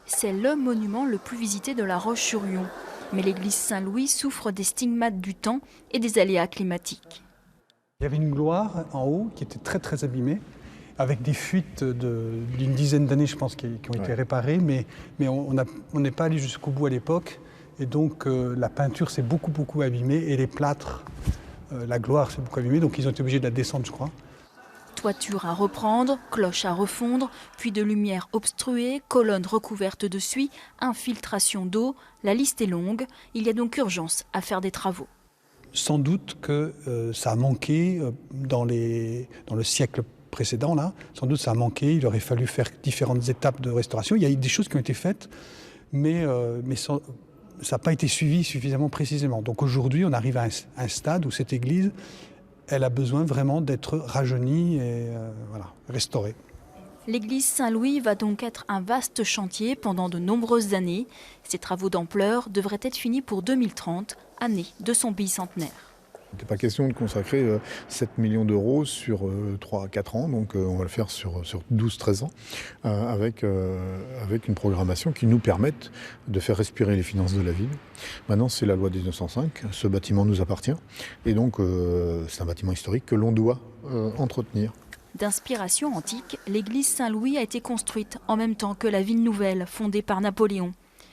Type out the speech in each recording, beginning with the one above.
C'est le monument le plus visité de La Roche-sur-Yon. Mais l'église Saint-Louis souffre des stigmates du temps et des aléas climatiques. Il y avait une gloire en haut qui était très très abîmée, avec des fuites d'une dizaine d'années, je pense, qui ont été réparées, mais on n'est pas allé jusqu'au bout à l'époque. Et donc la peinture s'est beaucoup abîmée et les plâtres, la gloire s'est beaucoup abîmée, donc ils ont été obligés de la descendre, je crois. Toiture à reprendre, cloche à refondre, puis de lumière obstruée, colonnes recouvertes de suie, infiltration d'eau, la liste est longue. Il y a donc urgence à faire des travaux. Sans doute que ça a manqué dans le siècle précédent, là. Sans doute ça a manqué, il aurait fallu faire différentes étapes de restauration. Il y a eu des choses qui ont été faites, mais ça n'a pas été suivi suffisamment précisément. Donc aujourd'hui, on arrive à un stade où cette église, elle a besoin vraiment d'être rajeunie et restaurée. L'église Saint-Louis va donc être un vaste chantier pendant de nombreuses années. Ces travaux d'ampleur devraient être finis pour 2030, année de son bicentenaire. Il n'était pas question de consacrer 7 millions d'euros sur 3 à 4 ans, donc on va le faire sur 12-13 ans, avec une programmation qui nous permette de faire respirer les finances de la ville. Maintenant, c'est la loi de 1905, ce bâtiment nous appartient, et donc c'est un bâtiment historique que l'on doit entretenir. D'inspiration antique, l'église Saint-Louis a été construite en même temps que la ville nouvelle fondée par Napoléon.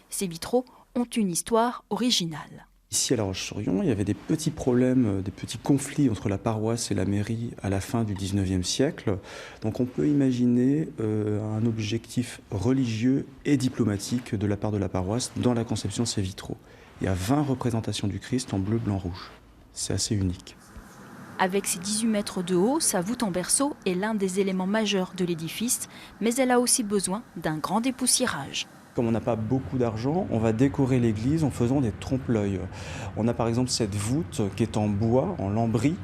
Ces vitraux ont une histoire originale. Ici à La Roche-sur-Yon, il y avait des petits problèmes, des petits conflits entre la paroisse et la mairie à la fin du 19e siècle. Donc on peut imaginer un objectif religieux et diplomatique de la part de la paroisse dans la conception de ces vitraux. Il y a 20 représentations du Christ en bleu, blanc, rouge. C'est assez unique. Avec ses 18 mètres de haut, sa voûte en berceau est l'un des éléments majeurs de l'édifice, mais elle a aussi besoin d'un grand dépoussiérage. Comme on n'a pas beaucoup d'argent, on va décorer l'église en faisant des trompe-l'œil. On a par exemple cette voûte qui est en bois, en lambris,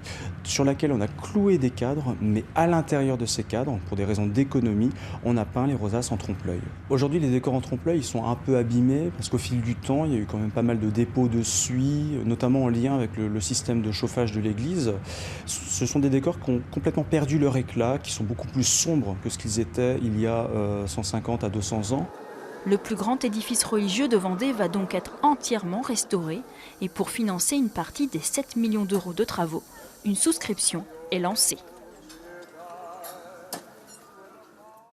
sur laquelle on a cloué des cadres, mais à l'intérieur de ces cadres, pour des raisons d'économie, on a peint les rosaces en trompe-l'œil. Aujourd'hui, les décors en trompe-l'œil sont un peu abîmés, parce qu'au fil du temps, il y a eu quand même pas mal de dépôts de suie, notamment en lien avec le système de chauffage de l'église. Ce sont des décors qui ont complètement perdu leur éclat, qui sont beaucoup plus sombres que ce qu'ils étaient il y a 150 à 200 ans. Le plus grand édifice religieux de Vendée va donc être entièrement restauré. Et pour financer une partie des 7 millions d'euros de travaux, une souscription est lancée.